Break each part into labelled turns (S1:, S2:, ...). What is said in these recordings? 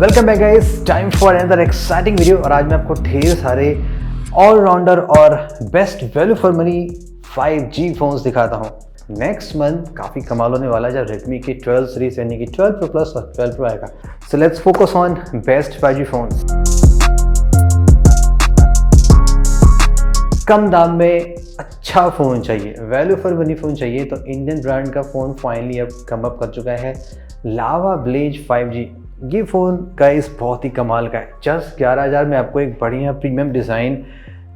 S1: Welcome back guys, time for another exciting video. और आज मैं आपको ढेर सारे ऑलराउंडर और best value for money 5G phones दिखाता हूँ। नेक्स्ट मंथ काफ़ी कमाल होने वाला है जब Redmi की 12 सीरीज यानी कि 12 Pro Plus और 12 Pro आएगा। So let's focus on best 5G phones. कम दाम में अच्छा फ़ोन चाहिए, वैल्यू फॉर मनी फ़ोन चाहिए तो इंडियन ब्रांड का फ़ोन फाइनली अब कम अप कर चुका है, लावा ब्लेज 5G। ये फ़ोन गाइस बहुत ही कमाल का है। जस्ट 11,000 में आपको एक बढ़िया प्रीमियम डिज़ाइन,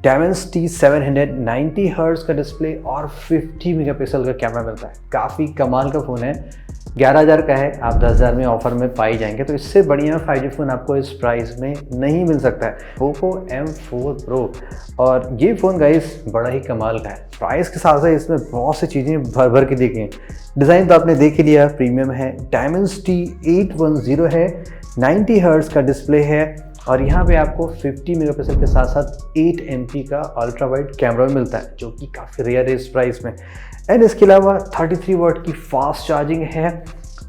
S1: Dimensity 700, 90 हर्ट्ज का डिस्प्ले और 50 मेगापिक्सल का कैमरा मिलता है। काफ़ी कमाल का फ़ोन है। 11,000 का है, आप 10,000 में ऑफर में पाई जाएंगे, तो इससे बढ़िया 5G फ़ोन आपको इस प्राइस में नहीं मिल सकता है। पोको M4 Pro और ये फ़ोन गाइस बड़ा ही कमाल का है। प्राइस के साथ साथ इसमें बहुत सी चीज़ें भर भर के देखी हैं। डिज़ाइन तो आपने देख ही लिया, प्रीमियम है, Dimensity 810 है, 90 हर्ट्ज का डिस्प्ले है और यहाँ पे आपको 50 मेगापिक्सल के साथ साथ 8 MP का अल्ट्रा वाइड कैमरा मिलता है, जो कि काफ़ी रेयर है इस प्राइस में। एंड इसके अलावा 33 वाट की फास्ट चार्जिंग है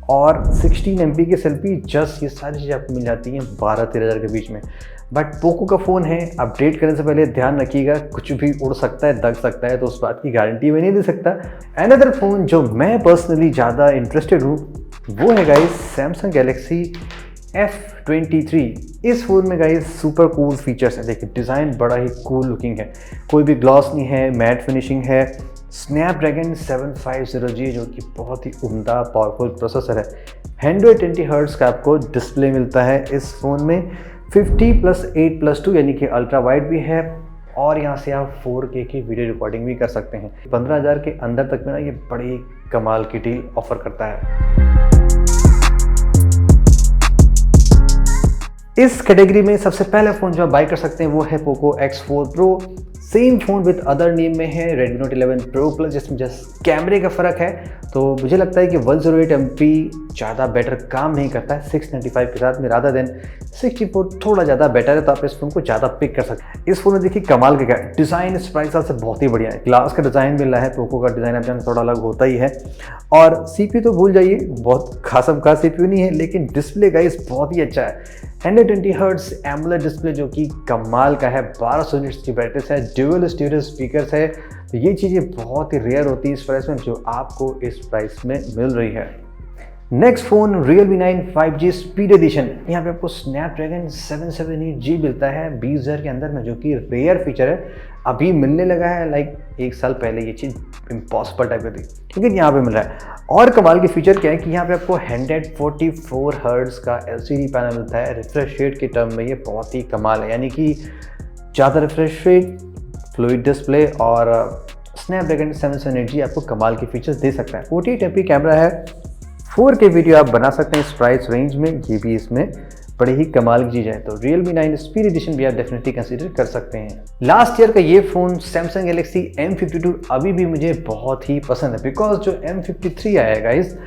S1: और 16 MP की सेल्फी। जस्ट ये सारी चीज़ें आपको मिल जाती हैं 12-13 हज़ार के बीच में। बट पोको का फ़ोन है, अपडेट करने से पहले ध्यान रखिएगा, कुछ भी उड़ सकता है, दग सकता है, तो उस बात की गारंटी मैं नहीं दे सकता। अनदर फ़ोन जो मैं पर्सनली ज़्यादा इंटरेस्टेड हूँ वो है गाइस सैमसंग गैलेक्सी F23। इस फ़ोन में गाइस सुपर कूल फीचर्स हैं। देखिए डिज़ाइन बड़ा ही कूल लुकिंग है, कोई भी ग्लॉस नहीं है, मैट फिनिशिंग है। स्नैपड्रैगन 750G जो कि बहुत ही उम्दा पावरफुल प्रोसेसर है। 120 हर्ट्ज का आपको डिस्प्ले मिलता है इस फ़ोन में। 50+8+2 यानी कि अल्ट्रा वाइड भी है और यहाँ से आप 4K की वीडियो रिकॉर्डिंग भी कर सकते हैं। 15,000 के अंदर तक में ना ये बड़ी कमाल की डील ऑफर करता है। इस कैटेगरी में सबसे पहला फ़ोन जो आप बाई कर सकते हैं वो है Poco X4 Pro। Same phone with other name में है, Redmi Note 11 Pro Plus, जिसमें जस्ट कैमरे का फ़र्क है। तो मुझे लगता है कि 108 MP ज़्यादा बेटर काम नहीं करता है 695 के साथ में, रादर देन 64 थोड़ा ज़्यादा बेटर है, तो आप इस फ़ोन को ज़्यादा पिक कर सकते हैं। इस फ़ोन में देखिए कमाल का क्या है, डिज़ाइन इस प्राइस से बहुत ही बढ़िया है। ग्लास का डिज़ाइन मिल रहा है, पोको का डिज़ाइन आप जानते थोड़ा अलग होता ही है। और CPU तो भूल जाइए, बहुत खासम खास CPU नहीं है, लेकिन डिस्प्ले गाइस बहुत ही अच्छा है। 120 हर्ट्ज एमोलेड डिस्प्ले जो कि कमाल का है, 1200 निट्स की ब्राइटनेस है, ड्यूअल स्टीरियो स्पीकर्स है। तो ये चीज़ें बहुत ही रेयर होती है इस प्राइस में, जो आपको इस प्राइस में मिल रही है। Next phone Realme 9 5G speed edition. यहाँ पे आपको स्नैपड्रैगन 778G मिलता है 20,000 के अंदर में, जो कि रेयर फीचर है। अभी मिलने लगा है, लाइक एक साल पहले ये चीज़ इम्पॉसिबल टाइप की थी, लेकिन यहाँ पे मिल रहा है। और कमाल की फीचर क्या है कि यहाँ पे आपको 144 हर्ट्ज का LCD पैनल मिलता है। रिफ्रेश रेट के टर्म में ये बहुत ही कमाल है, यानी कि ज़्यादा रिफ्रेश रेट, फ्लूइड डिस्प्ले और स्नैपड्रैगन 778G आपको कमाल की फीचर्स दे सकता है। 48 MP कैमरा है, 4K वीडियो आप बना सकते हैं इस प्राइस रेंज में, ये भी इसमें बड़ी ही कमाल की चीज़ है। तो Realme 9 स्पीड एडिशन भी आप डेफिनेटली कंसीडर कर सकते हैं। लास्ट ईयर का ये फ़ोन सैमसंग गैलेक्सी M52 अभी भी मुझे बहुत ही पसंद है, बिकॉज जो M53 आया है गाइस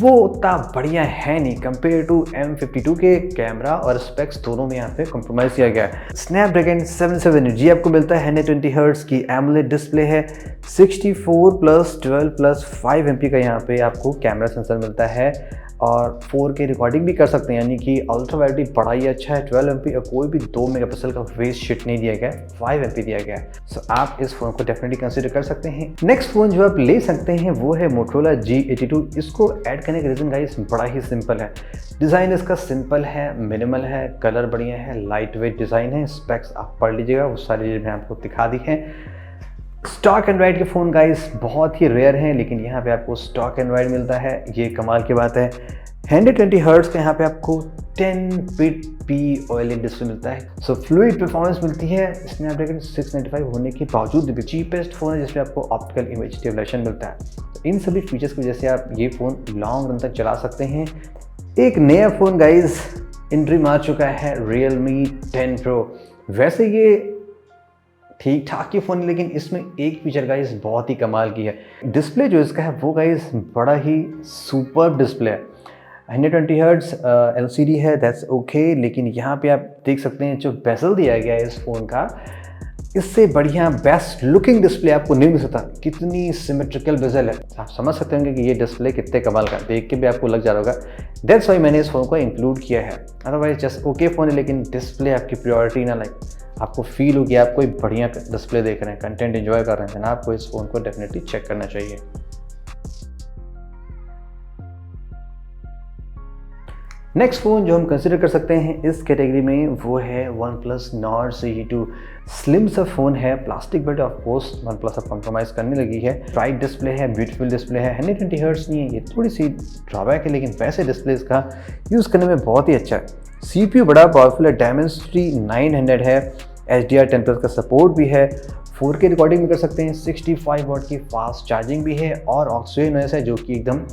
S1: वो उतना बढ़िया है नहीं कंपेयर टू M52 के। कैमरा और स्पेक्स दोनों में यहाँ पे कॉम्प्रोमाइज़ किया गया है। स्नैपड्रैगन 778G आपको मिलता है, 120 हर्ट्ज की एमोलेड डिस्प्ले है, 64+12+5 MP का यहाँ पे आपको कैमरा सेंसर मिलता है और 4K रिकॉर्डिंग भी कर सकते हैं, यानी कि अल्ट्रा वाइड भी बड़ा ही अच्छा है। 12 MP और कोई भी 2 मेगापिक्सल का वेस्ट शिट नहीं दिया गया है, 5 MP दिया गया है। सो आप इस फ़ोन को डेफिनेटली कंसीडर कर सकते हैं। नेक्स्ट फ़ोन जो आप ले सकते हैं वो है Motorola G82। इसको ऐड करने का रीज़न गाइस बड़ा ही सिंपल है। डिज़ाइन इसका सिंपल है, मिनिमल है, कलर बढ़िया है, लाइट वेट डिज़ाइन है। स्पेक्स आप पढ़ लीजिएगा, वो सारी चीज़ें मैंने आपको दिखा दी हैं। स्टॉक एंड्रॉइड के फ़ोन गाइस बहुत ही रेयर हैं, लेकिन यहाँ पे आपको स्टॉक एंड्रॉइड मिलता है, ये कमाल की बात है। 120 हर्ट्ज का यहाँ पे आपको 10 बिट P OLED डिस्प्ले मिलता है। सो फ्लूइड परफॉर्मेंस मिलती है स्नैपड्रैगन 695 होने के बावजूद भी। चीपेस्ट फ़ोन है जिसमें आपको ऑप्टिकल इमेज स्टेबलाइजेशन मिलता है। तो इन सभी फीचर्स की वजह से आप ये फ़ोन लॉन्ग रन तक चला सकते हैं। एक नया फ़ोन गाइस एंट्री मार चुका है, Realme 10 Pro। वैसे ये ठीक ठाक ही फ़ोन है, लेकिन इसमें एक फीचर गाइस बहुत ही कमाल की है। डिस्प्ले जो इसका है वो गाइस बड़ा ही सुपर डिस्प्ले है। 120 हर्ट्ज LCD है, दैट्स ओके, लेकिन यहाँ पे आप देख सकते हैं जो बेजल दिया गया है इस फ़ोन का, इससे बढ़िया बेस्ट लुकिंग डिस्प्ले आपको नहीं मिल सकता। कितनी सिमेट्रिकल बेजल है, आप समझ सकते होंगे कि ये डिस्प्ले कितने कमाल का, देख के भी आपको लग जा रहा होगा। दैट्स वाई मैंने इस फ़ोन को इंक्लूड किया है। अदरवाइज जस्ट ओके फ़ोन है, लेकिन डिस्प्ले आपकी प्रायोरिटी ना लाइक आपको फील हो कि आप कोई बढ़िया डिस्प्ले देख रहे हैं, कंटेंट एंजॉय कर रहे हैं, ना आपको इस फ़ोन को डेफिनेटली चेक करना चाहिए। नेक्स्ट फ़ोन जो हम कंसिडर कर सकते हैं इस कैटेगरी में वो है OnePlus Nord CE2। स्लिम सा फ़ोन है, plastic but of course OnePlus अब कॉम्प्रोमाइज़ करने लगी है। ब्राइट डिस्प्ले है, ब्यूटीफुल डिस्प्ले है, 120 हर्ट्ज नहीं है, ये थोड़ी सी ड्रॉबैक है, लेकिन वैसे डिस्प्ले इसका यूज़ करने में बहुत ही अच्छा है। CPU बड़ा पावरफुल है, Dimensity 900 है, HDR10+ का सपोर्ट भी है, 4K रिकॉर्डिंग भी कर सकते हैं, 65 वाट की फास्ट चार्जिंग भी है और ऑक्सीजन नॉइस है जो कि एकदम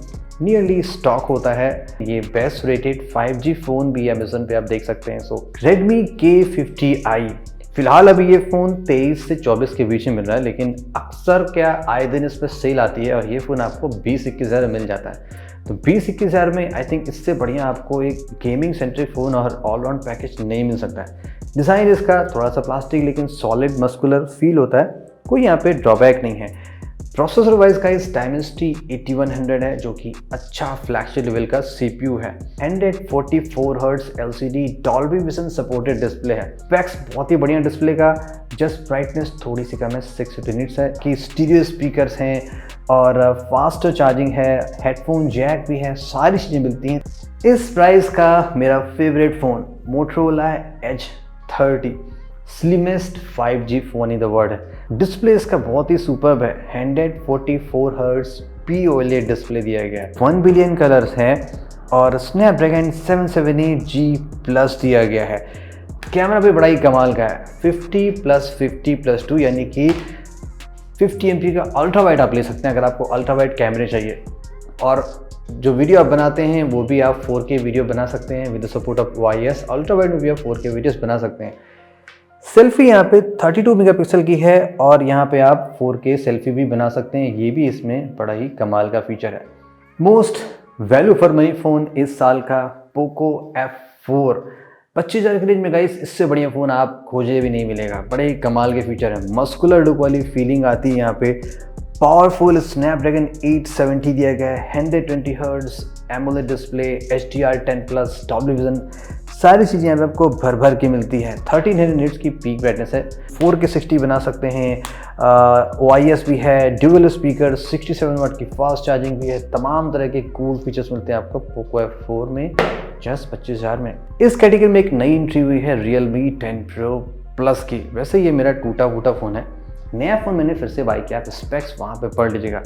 S1: नियरली स्टॉक होता है। ये बेस्ट रेटेड 5G फ़ोन भी अमेजन पे आप देख सकते हैं। सो Redmi K50i फिलहाल अभी ये फ़ोन 23 से 24 के बीच में मिल रहा है, लेकिन अक्सर क्या आए दिन इस पर सेल आती है और ये फ़ोन आपको 20-21 हज़ार मिल जाता है। तो 20-21 हज़ार में आई थिंक इससे बढ़िया आपको एक गेमिंग सेंट्रिक फ़ोन और ऑलराउंड पैकेज नहीं मिल सकता है। डिज़ाइन इसका थोड़ा सा प्लास्टिक लेकिन सॉलिड मस्कुलर फील होता है, कोई यहाँ पे ड्रॉबैक नहीं है। प्रोसेसर वाइज का इस Dimensity 8100 है जो कि अच्छा फ्लैगशिप लेवल का CPU है। 144 hertz LCD Dolby Vision supported display है। स्पेक्स बहुत ही बढ़िया डिस्प्ले का, जस्ट ब्राइटनेस थोड़ी सी कम है, 650 निट्स है कि स्टीरियो स्पीकर्स हैं और फास्ट चार्जिंग है, हेडफोन जैक भी है, सारी चीज़ें मिलती हैं। इस प्राइस का मेरा favourite phone Motorola Edge 30 slimmest 5G phone in the world है। डिस्प्ले इसका बहुत ही सुपर्ब है, 144 हर्ट्ज POLED डिस्प्ले दिया गया है, 1 बिलियन कलर्स हैं और Snapdragon 778G+ दिया गया है। कैमरा भी बड़ा ही कमाल का है, 50+50+2 यानी कि 50 MP का अल्ट्रा वाइड आप ले सकते हैं अगर आपको अल्ट्रा वाइड कैमरे चाहिए। और जो वीडियो आप बनाते हैं वो भी आप 4K वीडियो बना सकते हैं with the support of OIS। Ultra wide में भी आप 4K वीडियोस बना सकते हैं। सेल्फी यहाँ पे 32 मेगापिक्सल की है और यहाँ पे आप 4K सेल्फी भी बना सकते हैं, ये भी इसमें बड़ा ही कमाल का फीचर है। Most value for money phone इस साल का पोको F4। 25,000 की रेंज में गाइस इससे बढ़िया फ़ोन आप खोजे भी नहीं मिलेगा, बड़े ही कमाल के फीचर है, मस्कुलर लुक वाली फीलिंग आती है यहाँ पे। पावरफुल Snapdragon 870 दिया गया है, 120 hertz AMOLED display, HDR10+, Dolby Vision, सारी चीज़ें यहाँ पे आपको भर भर के मिलती हैं। 1300 निट्स की पीक ब्राइटनेस है, 4K 60 बना सकते हैं, OIS भी है, ड्यूअल स्पीकर, 67 वाट की फास्ट चार्जिंग भी है, तमाम तरह के कूल फीचर्स मिलते हैं आपको पोको F4 में जस्ट 25,000 में। इस कैटेगरी में एक नई एंट्री हुई है Realme 10 Pro Plus की। वैसे ये मेरा टूटा फूटा फ़ोन है, नया फ़ोन मैंने फिर से बाई किया, आप स्पेक्स वहाँ पे पढ़ लीजिएगा।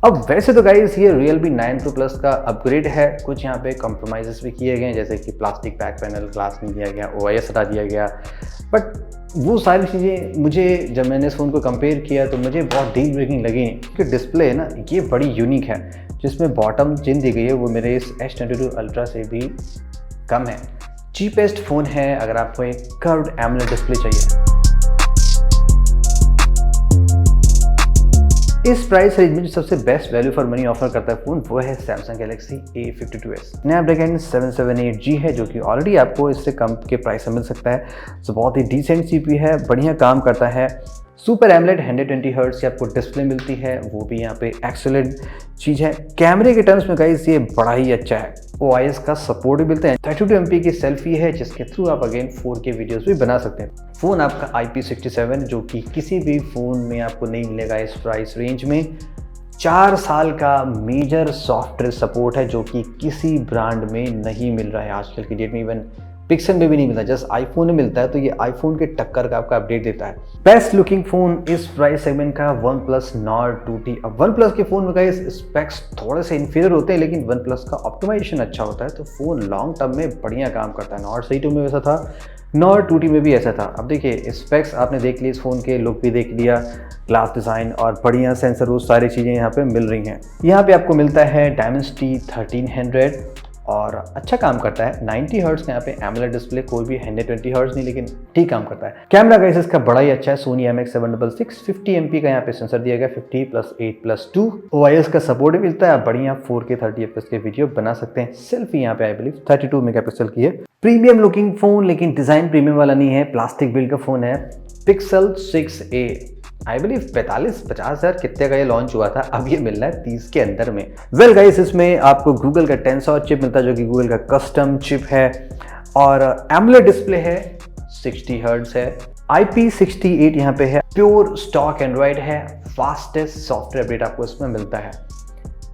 S1: अब वैसे तो गाइस ये Realme 9 Pro Plus का अपग्रेड है, कुछ यहाँ पे कॉम्प्रोमाइज़ भी किए गए हैं, जैसे कि प्लास्टिक बैक पैनल ग्लास नहीं दिया गया, OIS हटा दिया गया, बट वो सारी चीज़ें मुझे जब मैंने इस फ़ोन को कंपेयर किया तो मुझे बहुत डील ब्रेकिंग लगी, क्योंकि डिस्प्ले है ना ये बड़ी यूनिक है, जिसमें बॉटम जिन दी गई है वो मेरे इस S22 Ultra से भी कम है। चीपेस्ट फ़ोन है अगर आपको एक कर्व्ड AMOLED डिस्प्ले चाहिए। इस प्राइस रेंज में जो सबसे best value for money offer करता है फ़ोन वो है Samsung Galaxy A52s। Snapdragon 778G है जो कि ऑलरेडी आपको इससे कम के प्राइस में मिल सकता है। तो बहुत ही डिसेंट CPU है, बढ़िया काम करता है। सुपर AMOLED 120 हर्ट्ज की आपको डिस्प्ले मिलती है, वो भी यहाँ पे एक्सेलेंट चीज़ है। कैमरे के टर्म्स में गाइस ये बड़ा ही अच्छा है, OIS का सपोर्ट भी मिलता है, 32 MP की सेल्फी है जिसके थ्रू आप अगेन 4K वीडियोस भी बना सकते हैं। फ़ोन आपका IP67 जो कि किसी भी फ़ोन में आपको नहीं मिलेगा इस प्राइस रेंज में। 4 साल का मेजर सॉफ्टवेयर सपोर्ट है जो कि किसी ब्रांड में नहीं मिल रहा है आजकल की डेट में, इवन पिक्सल में भी नहीं मिलता, जस्ट आईफोन में मिलता है, तो ये आईफोन के टक्कर का आपका अपडेट देता है। बेस्ट लुकिंग फोन इस प्राइस सेगमेंट का OnePlus Nord 2T। अब OnePlus के फ़ोन में गाइस स्पेक्स थोड़े से इन्फीरियर होते हैं, लेकिन OnePlus का ऑप्टिमाइजेशन अच्छा होता है, तो फ़ोन लॉन्ग टर्म में बढ़िया काम करता है। Nord CE2 में वैसा था, Nord 2T में भी ऐसा था। अब देखिए स्पेक्स आपने देख ली, इस फ़ोन के लुक भी देख लिया, ग्लास डिज़ाइन और बढ़िया सेंसर, वो सारी चीज़ें यहाँ पे मिल रही हैं। यहाँ पे आपको मिलता है Dimensity 1300 और अच्छा काम करता है। 90 हर्ट्ज का यहाँ पे AMOLED डिस्प्ले, कोई भी 120 हर्ट्ज नहीं, लेकिन ठीक काम करता है। कैमरा गाइस इसका बड़ा ही अच्छा है, Sony IMX766, 50 MP का यहाँ पे सेंसर दिया गया, 50+8+2 OIS का सपोर्ट भी मिलता है। आप बढ़िया 4K 30 FPS के वीडियो बना सकते हैं। सेल्फी यहाँ पे आई बिलीव 32 मेगापिक्सल की है। प्रीमियम लुकिंग फोन, लेकिन डिजाइन प्रीमियम वाला नहीं है, प्लास्टिक बिल्ड का फोन है। पिक्सल 6a आई बिलीव 45-50 हज़ार कितने का ये लॉन्च हुआ था, अब ये मिल रहा है 30 के अंदर में। वेल गाइस, इसमें आपको गूगल का टेंसर चिप मिलता है जो कि गूगल का कस्टम चिप है, और एमोलेड डिस्प्ले है, 60 हर्ट्ज है, IP68 यहाँ पे है, प्योर स्टॉक एंड्रॉइड है, फास्टेस्ट सॉफ्टवेयर अपडेट आपको इसमें मिलता है।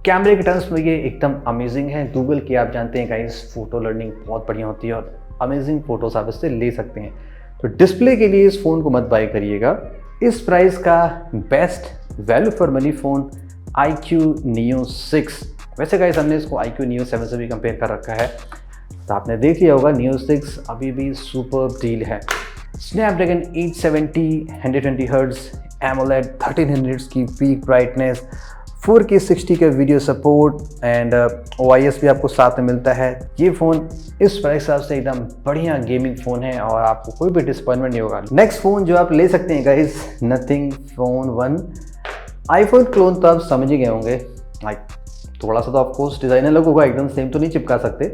S1: कैमरे के टर्म्स में ये एकदम अमेजिंग है। गूगल की आप जानते हैं गाइस फोटो लर्निंग बहुत बढ़िया होती है और अमेजिंग फोटोज आप इससे ले सकते हैं। तो डिस्प्ले के लिए इस फ़ोन को मत बाय करिएगा। इस प्राइस का best value for money phone iQOO Neo 6। वैसे गाइस हमने इसको iQOO Neo 7 से भी कंपेयर कर रखा है, तो आपने देख लिया होगा Neo 6 अभी भी सुपर डील है। स्नैपड्रैगन 870 120 हर्ट्ज एमोलेड 1300 की पीक ब्राइटनेस, 4K 60 का वीडियो सपोर्ट एंड OIS भी आपको साथ में मिलता है। ये फ़ोन इस प्राइस हिसाब से एकदम बढ़िया गेमिंग फ़ोन है और आपको कोई भी डिसअपॉइंटमेंट नहीं होगा। नेक्स्ट फ़ोन जो आप ले सकते हैं guys, nothing phone 1। IPhone clone तो आप समझ ही गए होंगे, लाइक थोड़ा सा तो ऑफकोर्स डिज़ाइन अलग होगा, एकदम सेम तो नहीं चिपका सकते,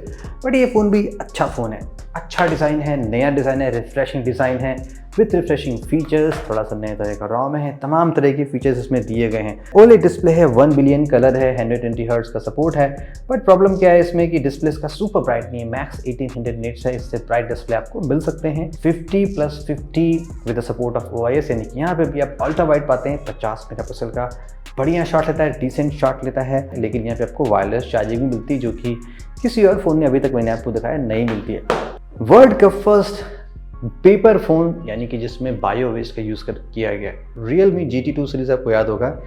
S1: बट ये फ़ोन भी अच्छा फ़ोन है, अच्छा डिज़ाइन है, नया डिज़ाइन है, रिफ्रेशिंग डिज़ाइन है विथ रिफ्रेशिंग फीचर्स, थोड़ा सा नए तरह का रॉम है, तमाम तरह के फीचर्स इसमें दिए गए हैं। OLED डिस्प्ले है, 1 बिलियन कलर है, 120 हर्ट्ज का सपोर्ट है, बट प्रॉब्लम क्या है इसमें कि डिस्प्ले का सुपर ब्राइट नहीं है, मैक्स 1800 निट्स है, इससे ब्राइट डिस्प्ले आपको मिल सकते हैं 50+50 with the support of OIS, यानी कि यहाँ पे भी आप अल्ट्रा वाइड पाते हैं, 50 मेगापिक्सल का बढ़िया शॉट लेता है, डिसेंट शॉट लेता है, लेकिन यहाँ पे आपको वायरलेस चार्जिंग भी मिलती है जो कि किसी और फ़ोन ने अभी तक मैंने आपको दिखाया नहीं मिलती है। वर्ल्ड का फर्स्ट पेपर फ़ोन, यानी कि जिसमें बायो वेस्ट का यूज़ किया गया, Realme GT2 सीरीज़ आपको याद होगा,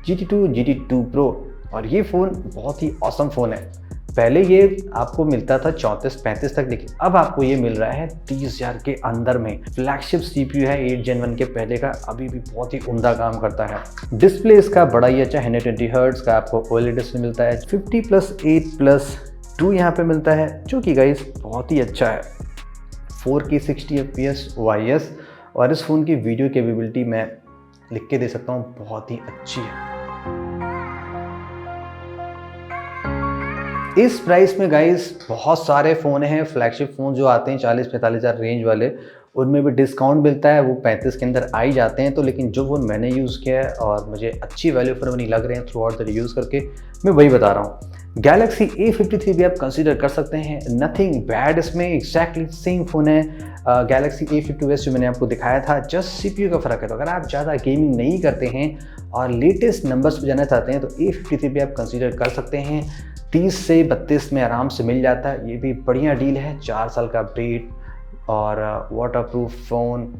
S1: GT2, GT2 Pro, और ये फ़ोन बहुत ही ऑसम फ़ोन है। पहले ये आपको मिलता था 34-35 तक, लेकिन अब आपको ये मिल रहा है 30,000 के अंदर में। फ्लैगशिप CPU है 8 Gen 1 के पहले का, अभी भी बहुत ही उम्दा काम करता है। डिस्प्ले इसका बड़ा ही अच्छा 120 हर्ट्ज का आपको OLED डिस्प्ले मिलता है, 50+8+2 यहाँ पे मिलता है, जो कि गाइस बहुत ही अच्छा है। 4K 60 FPS OIS, और इस फ़ोन की वीडियो कैपेबिलिटी मैं लिख के दे सकता हूँ बहुत ही अच्छी है। इस प्राइस में गाइस बहुत सारे फ़ोन हैं, फ्लैगशिप फ़ोन जो आते हैं 40-45 हज़ार रेंज वाले, उनमें भी डिस्काउंट मिलता है, वो 35 के अंदर आ ही जाते हैं। तो लेकिन जो फ़ोन मैंने यूज़ किया है और मुझे अच्छी वैल्यू फॉर मनी लग रहे हैं थ्रू आउट द यूज़ करके, मैं वही बता रहा हूँ। गैलेक्सी A53 भी आप कंसीडर कर सकते हैं, नथिंग बैड इसमें, एग्जैक्टली सेम फ़ोन है गैलेक्सी A50s जो मैंने आपको दिखाया था, जस्ट CPU का फ़र्क है। तो अगर आप ज़्यादा गेमिंग नहीं करते हैं और लेटेस्ट नंबर्स पर जाना चाहते हैं तो A53 भी आप कंसीडर कर सकते हैं। 30 से 32 में आराम से मिल जाता है, ये भी बढ़िया डील है। 4 साल का अपडेट और वाटरप्रूफ फ़ोन,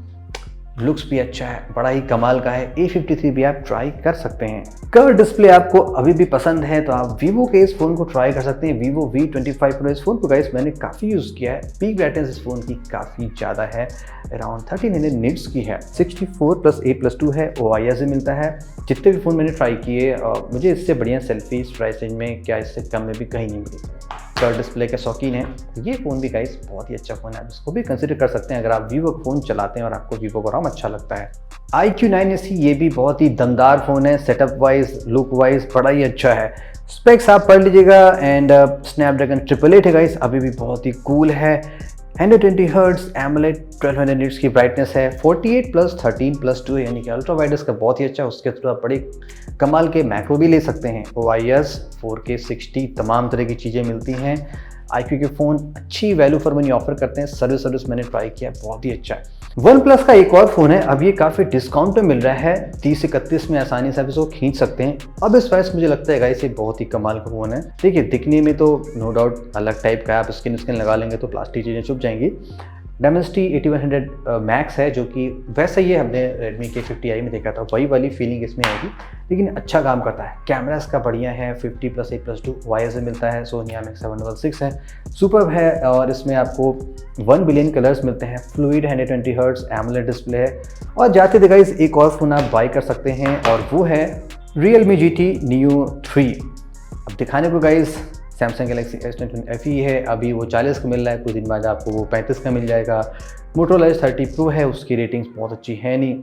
S1: लुक्स भी अच्छा है, बड़ा ही कमाल का है। A53 भी आप ट्राई कर सकते हैं। कर्व डिस्प्ले आपको अभी भी पसंद है तो आप वीवो के इस फ़ोन को ट्राई कर सकते हैं, Vivo V25 Pro। इस फ़ोन को गाइस मैंने काफ़ी यूज़ किया है, पीक ब्राइटनेस इस फ़ोन की काफ़ी ज़्यादा है, अराउंड 1300 निट्स की है, 64+8+2 है, OIS भी मिलता है। जितने भी फ़ोन मैंने ट्राई किए मुझे इससे बढ़िया सेल्फी इस प्राइस रेंज में क्या इससे कम में भी कहीं नहीं मिली। कर्व डिस्प्ले के शौकीन है, ये फ़ोन भी गाइस बहुत ही अच्छा फ़ोन है, इसको भी कंसिडर कर सकते हैं अगर आप वीवो फ़ोन चलाते हैं और आपको वीवो का रॉम अच्छा लगता है। iQOO 9SE ये भी बहुत ही दमदार फ़ोन है, सेटअप वाइज लुक वाइज बड़ा ही अच्छा है। स्पेक्स आप पढ़ लीजिएगा एंड स्नैपड्रैगन 888 है गाइस, अभी भी बहुत ही कूल है। 120 हर्ट्ज एमोलेड 1200 निट्स की ब्राइटनेस है, 48+13+2 यानी कि अल्ट्रा वाइड इसका बहुत ही अच्छा, उसके थ्रू आप बड़े कमाल के मैक्रो भी ले सकते हैं। OIS 4K 60 तमाम तरह की चीज़ें मिलती हैं। iQOO के फ़ोन अच्छी वैल्यू फॉर मनी ऑफर करते हैं, सर्विस मैंने ट्राई किया, बहुत ही अच्छा है। OnePlus का एक और फ़ोन है, अब ये काफ़ी डिस्काउंट पे मिल रहा है, 30 से 31 में आसानी से आप इसको खींच सकते हैं। अब इस प्राइस मुझे लगता है गाइस ये बहुत ही कमाल का फ़ोन है। देखिए दिखने में तो नो डाउट अलग टाइप का है, आप स्किन लगा लेंगे तो प्लास्टिक चीज़ें छुप जाएंगी। Dimensity 8100 मैक्स है, जो कि वैसे ये हमने Redmi K50i में देखा था, वही वाली फीलिंग इसमें आएगी, लेकिन अच्छा काम करता है। कैमरा इसका बढ़िया है, 50+8+2 OIS मिलता है, Sony IMX766 है, सुपर्ब है, और इसमें आपको 1 बिलियन कलर्स मिलते हैं, फ्लूइड 120 हर्ट्ज एमोलेड डिस्प्ले है। और जाते थे गाइस एक और फ़ोन आप बाई कर सकते हैं और वो है Realme GT Neo 3। अब दिखाने को guys Samsung Galaxy S21 FE है, अभी वो 40 का मिल रहा है, कुछ दिन बाद आपको वो 35 का मिल जाएगा। मोटोरोला S30 Pro है, उसकी रेटिंग्स बहुत अच्छी है नहीं,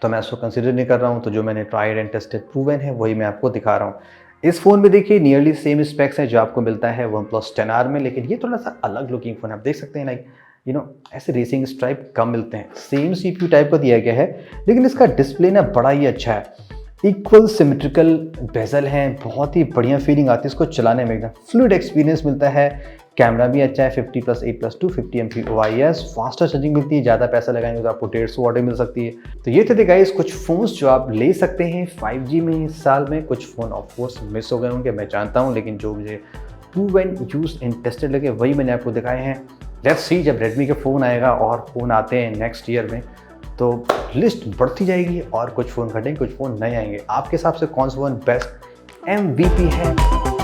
S1: तो मैं उसको कंसिडर नहीं कर रहा हूँ। तो जो मैंने ट्राइड एंड टेस्टेड प्रूवन है वही मैं आपको दिखा रहा हूँ। इस फ़ोन में देखिए नियरली सेम स्पेक्स है जो आपको मिलता है OnePlus 10R में, लेकिन ये थोड़ा सा अलग लुकिंग फ़ोन है। आप देख सकते हैं लाइक ऐसे रेसिंग स्ट्राइप कम मिलते हैं। सेम CPU टाइप का दिया गया है, लेकिन इसका डिस्प्ले ना बड़ा ही अच्छा है। इक्वल सिमेट्रिकल बेजल हैं, बहुत ही बढ़िया फीलिंग आती है इसको चलाने में, एकदम फ्लूइड एक्सपीरियंस मिलता है। कैमरा भी अच्छा है, 50+8+2 50 MP OIS, फास्टर चार्जिंग मिलती है। ज़्यादा पैसा लगाएंगे तो आपको 150 वाट मिल सकती है। तो ये थे गाइस कुछ फ़ोन्स जो आप ले सकते हैं 5G में इस साल में। कुछ फ़ोन ऑफ कोर्स मिस हो गए होंगे, मैं जानता हूँ, लेकिन जो मुझे प्रूवन यूज एंड टेस्टेड लगे वही मैंने आपको दिखाए हैं। लेट्स सी जब रेडमी के फ़ोन आएगा और फ़ोन आते हैं नेक्स्ट ईयर में, तो लिस्ट बढ़ती जाएगी और कुछ फ़ोन घटेंगे, कुछ फ़ोन नए आएंगे। आपके हिसाब से कौन सा फ़ोन बेस्ट MVP है?